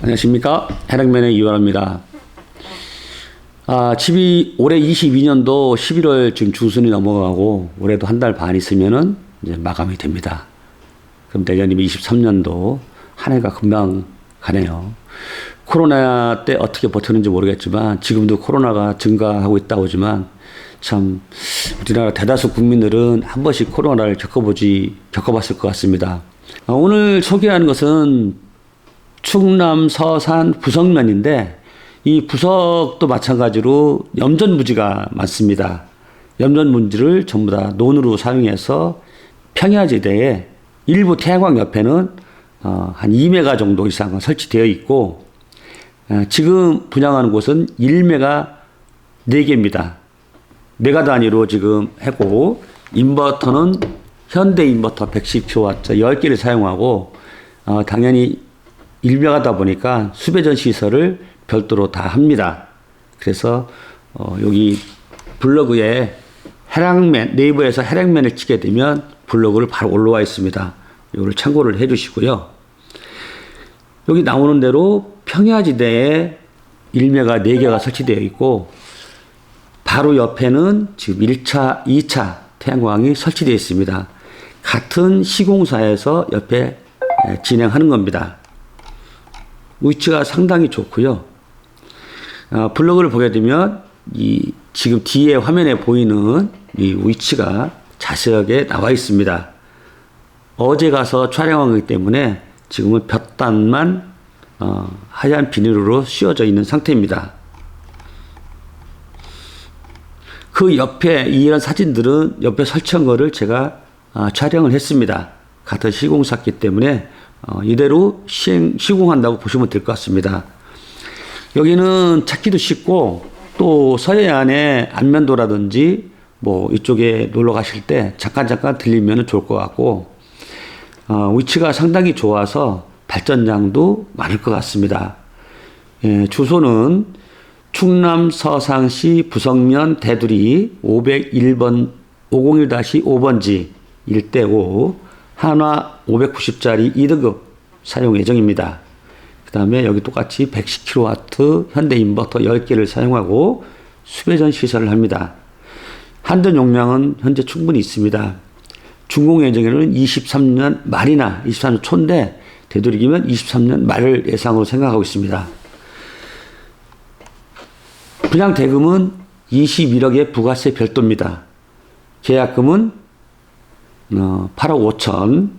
안녕하십니까. 해랑면의 이완호입니다. 올해 22년도 11월 지금 중순이 넘어가고 올해도 한 달 반 있으면은 이제 마감이 됩니다. 그럼 내년이면 23년도 한 해가 금방 가네요. 코로나 때 어떻게 버텼는지 모르겠지만 지금도 코로나가 증가하고 있다고 하지만 참 우리나라 대다수 국민들은 한 번씩 코로나를 겪어봤을 것 같습니다. 오늘 소개하는 것은 충남 서산 부석면인데 이 부석도 마찬가지로 염전부지가 많습니다. 염전부지를 전부 다 논으로 사용해서 평야지대에 일부 태양광 옆에는 한 2메가 정도 이상은 설치되어 있고 지금 분양하는 곳은 1메가 4개입니다. 메가 단위로 지금 했고 인버터는 현대 인버터 110kW 10개를 사용하고 당연히 1메가다 보니까 수배전 시설을 별도로 다 합니다. 그래서 여기 블로그에 해랑면, 네이버에서 해랑면을 치게 되면 블로그를 바로 올라와 있습니다. 이거를 참고를 해 주시고요. 여기 나오는 대로 평야지대에 1메가 4개가 설치되어 있고 바로 옆에는 지금 1차, 2차 태양광이 설치되어 있습니다. 같은 시공사에서 옆에 진행하는 겁니다. 위치가 상당히 좋고요. 블로그를 보게 되면 이 지금 뒤에 화면에 보이는 이 위치가 자세하게 나와 있습니다. 어제 가서 촬영한 거기 때문에 지금은 볕단만 하얀 비닐로 씌워져 있는 상태입니다. 그 옆에 이런 사진들은 옆에 설치한 거를 제가 촬영을 했습니다. 같은 시공사기 때문에 이대로 시공한다고 보시면 될 것 같습니다. 여기는 찾기도 쉽고 또 서해안의 안면도라든지 뭐 이쪽에 놀러 가실 때 잠깐 들리면 좋을 것 같고 위치가 상당히 좋아서 발전장도 많을 것 같습니다. 주소는 충남 서산시 부석면 대두리 501번 501-5번지 1대5 한화 590짜리 2등급 사용 예정입니다. 그 다음에 여기 똑같이 110kW 현대 인버터 10개를 사용하고 수배전 시설을 합니다. 한전 용량은 현재 충분히 있습니다. 준공 예정에는 23년 말이나 23년 초인데 되도록이면 23년 말을 예상으로 생각하고 있습니다. 분양 대금은 21억의 부가세 별도입니다. 계약금은 8억 5천,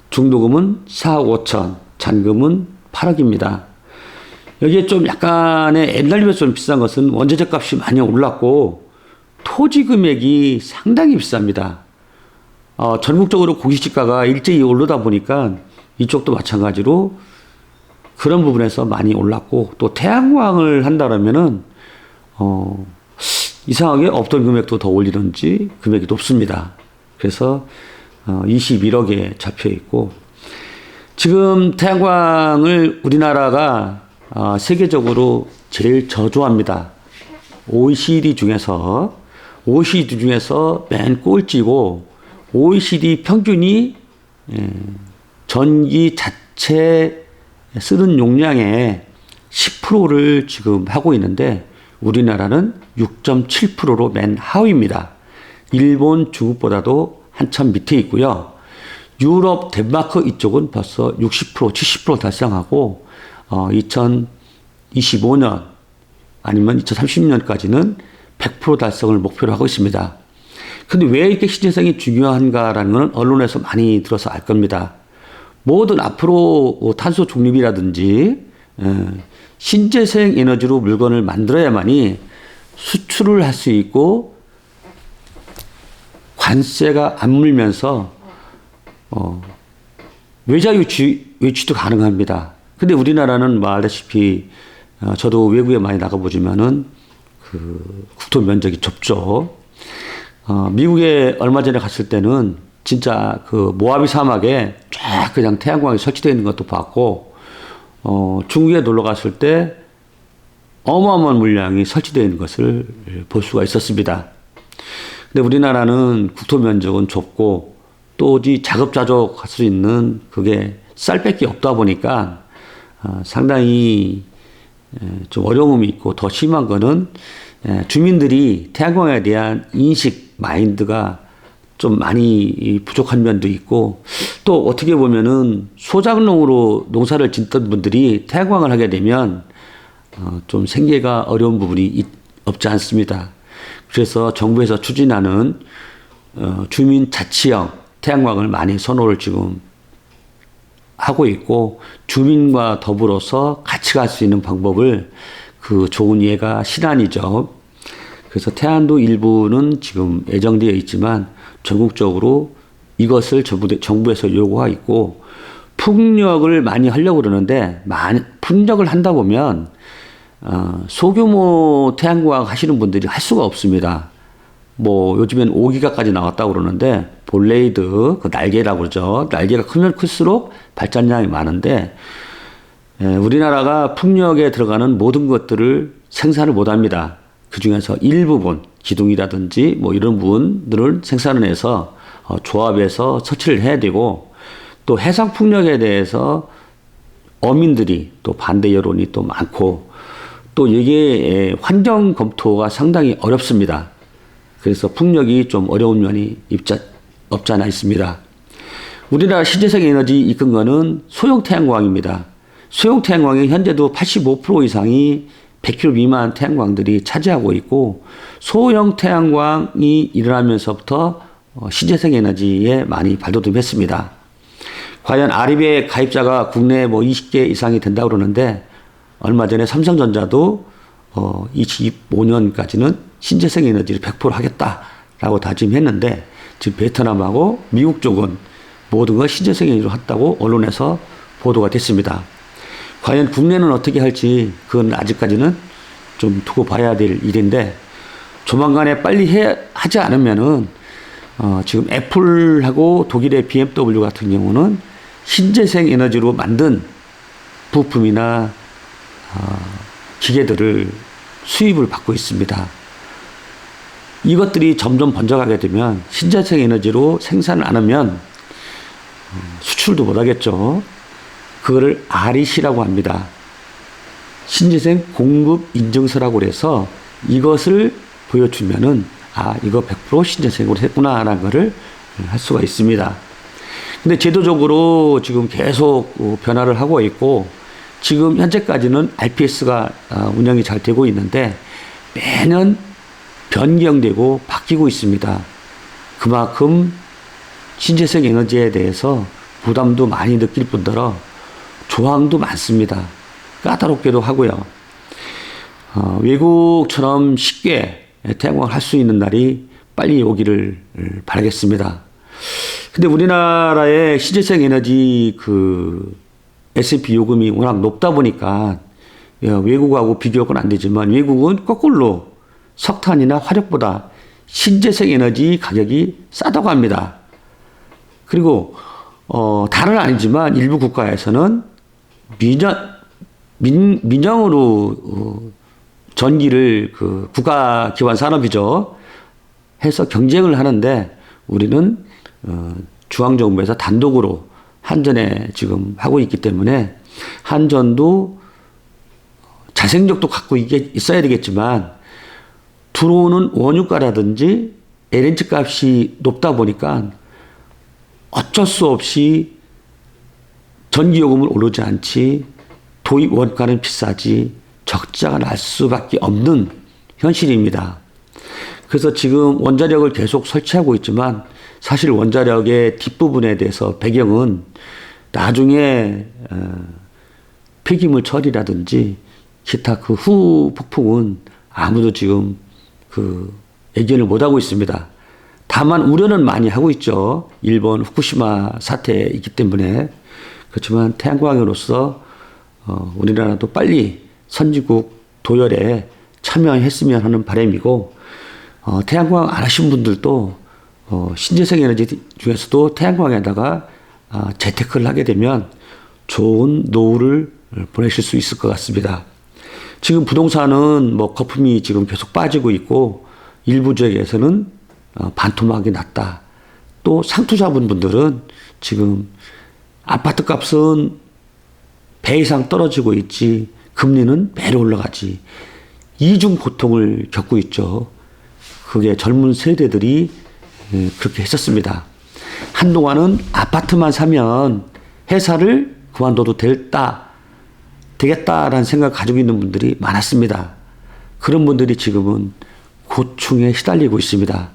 중도금은 4억 5천, 잔금은 8억입니다. 여기에 좀 약간의 옛날 비해서 좀 비싼 것은 원자재 값이 많이 올랐고 토지 금액이 상당히 비쌉니다. 전국적으로 고깃집가가 일제히 오르다 보니까 이쪽도 마찬가지로 그런 부분에서 많이 올랐고 또 태양광을 한다면은 이상하게 없던 금액도 더 올리든지 금액이 높습니다. 그래서 21억에 잡혀 있고 지금 태양광을 우리나라가 세계적으로 제일 저조합니다. OECD 중에서 맨 꼴찌고 OECD 평균이 전기 자체 쓰는 용량의 10%를 지금 하고 있는데 우리나라는 6.7%로 맨 하위입니다. 일본, 중국보다도 한참 밑에 있고요. 유럽, 덴마크 이쪽은 벌써 60%, 70% 달성하고 2025년 아니면 2030년까지는 100% 달성을 목표로 하고 있습니다. 근데 왜 이렇게 신재생이 중요한가라는 건 언론에서 많이 들어서 알 겁니다. 뭐든 앞으로 탄소 중립이라든지 신재생 에너지로 물건을 만들어야만이 수출을 할 수 있고 관세가 안 물면서 외자 유치도 가능합니다. 근데 우리나라는 말다시피 저도 외국에 많이 나가보지만은 그 국토 면적이 좁죠. 미국에 얼마 전에 갔을 때는 진짜 그 모하비 사막에 쫙 그냥 태양광이 설치되어 있는 것도 봤고, 중국에 놀러 갔을 때 어마어마한 물량이 설치되어 있는 것을 볼 수가 있었습니다. 근데 우리나라는 국토 면적은 좁고 또 자급자족 할 수 있는 그게 쌀밖에 없다 보니까 상당히 좀 어려움이 있고 더 심한 거는 주민들이 태양광에 대한 인식, 마인드가 좀 많이 부족한 면도 있고 또 어떻게 보면은 소작농으로 농사를 짓던 분들이 태양광을 하게 되면 좀 생계가 어려운 부분이 없지 않습니다. 그래서 정부에서 추진하는 주민 자치형 태양광을 많이 선호를 지금 하고 있고 주민과 더불어서 같이 갈 수 있는 방법을 그 좋은 예가 신안이죠. 그래서 태안도 일부는 지금 예정되어 있지만 전국적으로 이것을 정부에서 요구하고 있고 풍력을 많이 하려고 그러는데 풍력을 한다 보면 소규모 태양광 하시는 분들이 할 수가 없습니다. 뭐 요즘엔 5기가까지 나왔다고 그러는데 볼레이드 그 날개라고 그러죠. 날개가 크면 클수록 발전량이 많은데 우리나라가 풍력에 들어가는 모든 것들을 생산을 못합니다. 그 중에서 일부분 기둥이라든지 뭐 이런 부분들을 생산을 해서 조합해서 설치를 해야 되고 또 해상 풍력에 대해서 어민들이 또 반대 여론이 또 많고 또 이게 환경 검토가 상당히 어렵습니다. 그래서 풍력이 좀 어려운 면이 없지 않아 있습니다. 우리나라 신재생 에너지 이끈 거는 소형 태양광입니다. 소형 태양광이 현재도 85% 이상이 100kW 미만 태양광들이 차지하고 있고 소형 태양광이 일어나면서부터 신재생 에너지에 많이 발돋움했습니다. 과연 아리베 가입자가 국내에 뭐 20개 이상이 된다고 그러는데 얼마 전에 삼성전자도 2025년까지는 신재생 에너지를 100% 하겠다라고 다짐했는데 지금 베트남하고 미국 쪽은 모든 걸 신재생 에너지로 했다고 언론에서 보도가 됐습니다. 과연 국내는 어떻게 할지 그건 아직까지는 좀 두고 봐야 될 일인데 조만간에 빨리 하지 않으면은 지금 애플하고 독일의 BMW 같은 경우는 신재생 에너지로 만든 부품이나 기계들을 수입을 받고 있습니다. 이것들이 점점 번져가게 되면 신재생 에너지로 생산을 안 하면 수출도 못 하겠죠. 그거를 REC라고 합니다. 신재생 공급 인증서라고 해서 이것을 보여주면은 이거 100% 신재생으로 했구나라는 거를 할 수가 있습니다. 근데 제도적으로 지금 계속 변화를 하고 있고 지금 현재까지는 RPS가 운영이 잘 되고 있는데 매년 변경되고 바뀌고 있습니다. 그만큼 신재생 에너지에 대해서 부담도 많이 느낄 뿐더러 조항도 많습니다. 까다롭게도 하고요. 외국처럼 쉽게 태양광을 할 수 있는 날이 빨리 오기를 바라겠습니다. 근데 우리나라의 신재생 에너지 S&P 요금이 워낙 높다 보니까 외국하고 비교가 안 되지만 외국은 거꾸로 석탄이나 화력보다 신재생 에너지 가격이 싸다고 합니다. 그리고 다는 아니지만 일부 국가에서는 민영으로 전기를 국가 기반 산업이죠. 해서 경쟁을 하는데 우리는 중앙정부에서 단독으로 한전에 지금 하고 있기 때문에 한전도 자생력도 갖고 있어야 되겠지만 들어오는 원유가라든지 LNG 값이 높다 보니까 어쩔 수 없이 전기요금을 오르지 않지 도입 원가는 비싸지 적자가 날 수밖에 없는 현실입니다. 그래서 지금 원자력을 계속 설치하고 있지만 사실 원자력의 뒷부분에 대해서 배경은 나중에 폐기물 처리라든지 기타 후 폭풍은 아무도 지금 예견을 못하고 있습니다. 다만 우려는 많이 하고 있죠. 일본 후쿠시마 사태에 있기 때문에. 그렇지만 태양광으로서 우리나라도 빨리 선진국 도열에 참여했으면 하는 바람이고 태양광 안 하신 분들도 신재생 에너지 중에서도 태양광에다가 재테크를 하게 되면 좋은 노후를 보내실 수 있을 것 같습니다. 지금 부동산은 거품이 지금 계속 빠지고 있고 일부 지역에서는 반토막이 났다. 또 상투자분들은 지금 아파트 값은 배 이상 떨어지고 있지 금리는 매로 올라가지. 이중 고통을 겪고 있죠. 그게 젊은 세대들이 그렇게 했었습니다. 한동안은 아파트만 사면 회사를 그만둬도 되겠다라는 생각을 가지고 있는 분들이 많았습니다. 그런 분들이 지금은 고충에 시달리고 있습니다.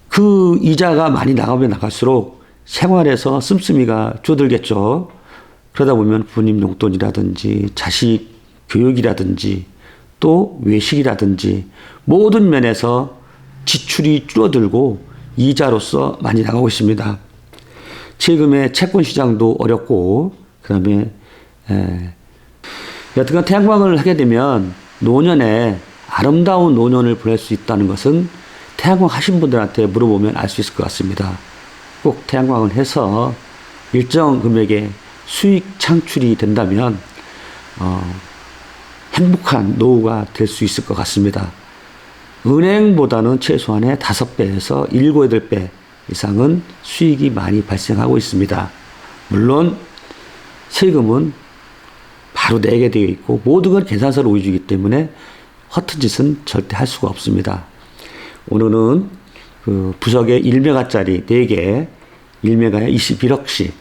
그 이자가 많이 나가면 나갈수록 생활에서 씀씀이가 줄어들겠죠. 그러다 보면 부모님 용돈이라든지 자식 교육이라든지 또 외식이라든지 모든 면에서 지출이 줄어들고 이자로서 많이 나가고 있습니다. 지금의 채권 시장도 어렵고 그다음에 여튼간 태양광을 하게 되면 노년에 아름다운 노년을 보낼 수 있다는 것은 태양광 하신 분들한테 물어보면 알 수 있을 것 같습니다. 꼭 태양광을 해서 일정 금액의 수익 창출이 된다면 행복한 노후가 될 수 있을 것 같습니다. 은행보다는 최소한의 5배에서 7, 8배 이상은 수익이 많이 발생하고 있습니다. 물론 세금은 바로 내게 되어 있고 모든 건 계산서로 보여주기 때문에 허튼 짓은 절대 할 수가 없습니다. 오늘은 그 부석에 1메가짜리 4개, 1메가에 21억씩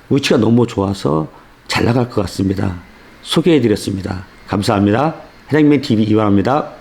위치가 너무 좋아서 잘 나갈 것 같습니다. 소개해드렸습니다. 감사합니다. 해당맨TV 이완호입니다.